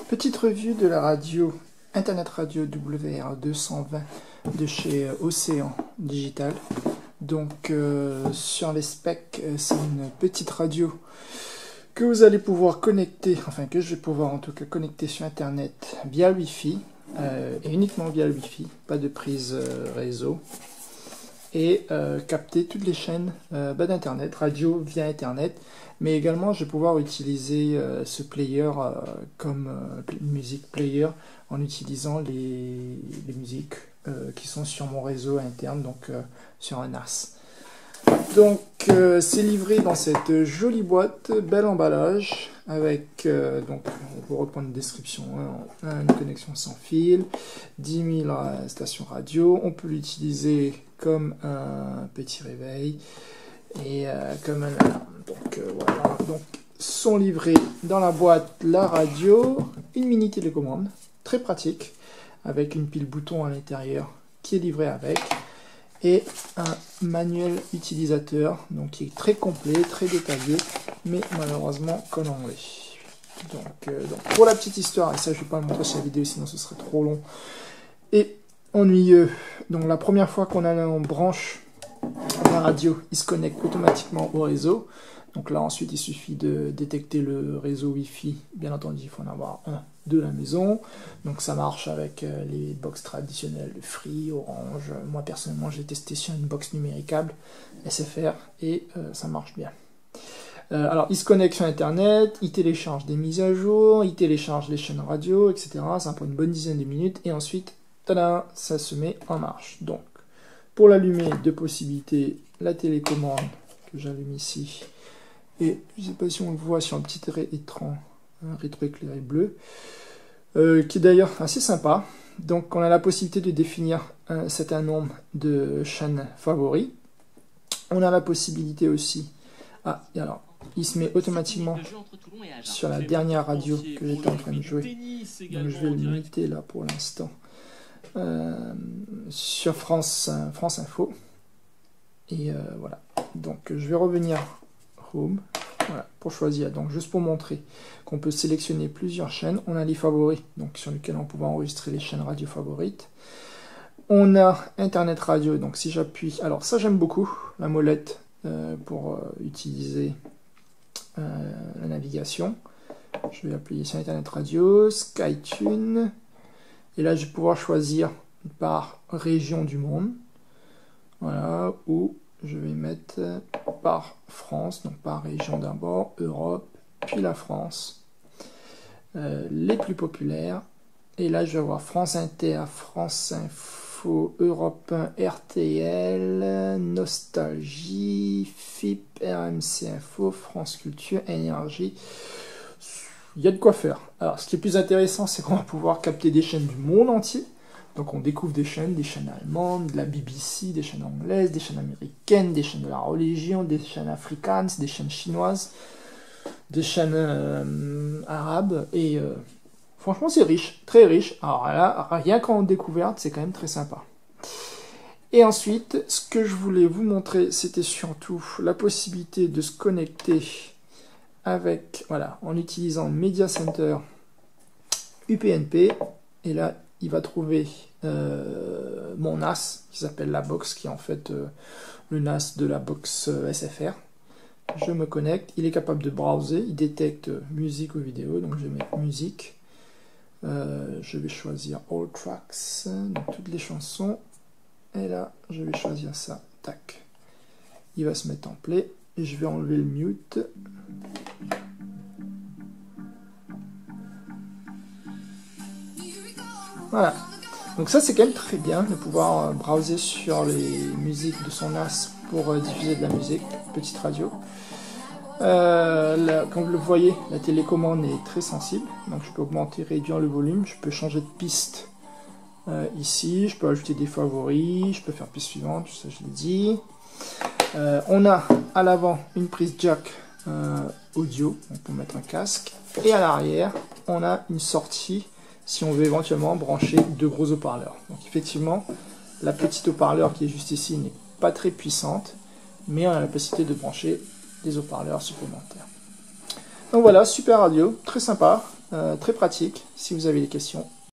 Petite revue de la radio, Internet Radio WR220 de chez Océan Digital. Donc sur les specs, c'est une petite radio que vous allez pouvoir connecter, enfin que je vais pouvoir en tout cas connecter sur Internet via Wi-Fi, et uniquement via Wi-Fi, pas de prise réseau, et capter toutes les chaînes d'Internet, radio via Internet, mais également je vais pouvoir utiliser ce player comme music player en utilisant les musiques qui sont sur mon réseau interne, donc sur un NAS. Donc c'est livré dans cette jolie boîte, bel emballage, avec, donc on peut reprendre une description, hein, une connexion sans fil, 10 000 stations radio, on peut l'utiliser comme un petit réveil et comme un alarme. Donc voilà, donc sont livrés dans la boîte la radio, une mini télécommande, très pratique, avec une pile bouton à l'intérieur qui est livrée avec, et un manuel utilisateur, donc qui est très complet, très détaillé, mais malheureusement qu'en anglais. Donc pour la petite histoire, et ça je ne vais pas le montrer sur la vidéo sinon ce serait trop long et ennuyeux. Donc la première fois on branche la radio, il se connecte automatiquement au réseau. Donc là ensuite il suffit de détecter le réseau Wi-Fi, bien entendu il faut en avoir un de la maison. Donc ça marche avec les box traditionnelles de Free, Orange. Moi personnellement j'ai testé sur une box numéricable SFR et ça marche bien. Alors il se connecte sur Internet, il télécharge des mises à jour, il télécharge les chaînes radio, etc. Ça prend une bonne dizaine de minutes et ensuite, tada, ça se met en marche. Donc pour l'allumer, deux possibilités, la télécommande que j'allume ici, et je ne sais pas si on le voit sur un petit écran rétroéclairé bleu, qui est d'ailleurs assez sympa. Donc on a la possibilité de définir un certain nombre de chaînes favoris. On a la possibilité aussi, et alors il se met automatiquement sur la dernière radio que j'étais en train de jouer, donc je vais le muter là pour l'instant, sur France Info, et voilà. Donc je vais revenir Home, voilà, pour choisir, donc juste pour montrer qu'on peut sélectionner plusieurs chaînes. On a les favoris, donc sur lesquels on peut enregistrer les chaînes radio favorites. On a Internet Radio, donc si j'appuie, alors ça j'aime beaucoup, la molette pour utiliser la navigation. Je vais appuyer sur Internet Radio, SkyTune, et là je vais pouvoir choisir par région du monde, voilà, ou je vais mettre par France, donc par région d'abord, Europe, puis la France, les plus populaires. Et là, je vais avoir France Inter, France Info, Europe 1, RTL, Nostalgie, FIP, RMC Info, France Culture, Énergie. Il y a de quoi faire. Alors, ce qui est plus intéressant, c'est qu'on va pouvoir capter des chaînes du monde entier. Donc on découvre des chaînes allemandes, de la BBC, des chaînes anglaises, des chaînes américaines, des chaînes de la religion, des chaînes africaines, des chaînes chinoises, des chaînes arabes, et franchement c'est riche, très riche. Alors là, rien qu'en découverte, c'est quand même très sympa. Et ensuite, ce que je voulais vous montrer, c'était surtout la possibilité de se connecter avec, voilà, en utilisant Media Center UPnP, et là, il va trouver mon NAS qui s'appelle la box, qui est en fait le NAS de la box SFR. Je me connecte, il est capable de browser, il détecte musique ou vidéo, donc je vais mettre musique. Je vais choisir All Tracks, donc toutes les chansons, et là je vais choisir ça, tac. Il va se mettre en play, et je vais enlever le mute. Voilà, donc ça c'est quand même très bien de pouvoir browser sur les musiques de son NAS pour diffuser de la musique, petite radio. Comme vous le voyez, la télécommande est très sensible, donc je peux augmenter, réduire le volume, je peux changer de piste ici, je peux ajouter des favoris, je peux faire piste suivante, ça je l'ai dit. On a à l'avant une prise jack audio, on peut mettre un casque, et à l'arrière on a une sortie si on veut éventuellement brancher deux gros haut-parleurs. Donc effectivement, la petite haut-parleur qui est juste ici n'est pas très puissante, mais on a la possibilité de brancher des haut-parleurs supplémentaires. Donc voilà, super radio, très sympa. très pratique si vous avez des questions.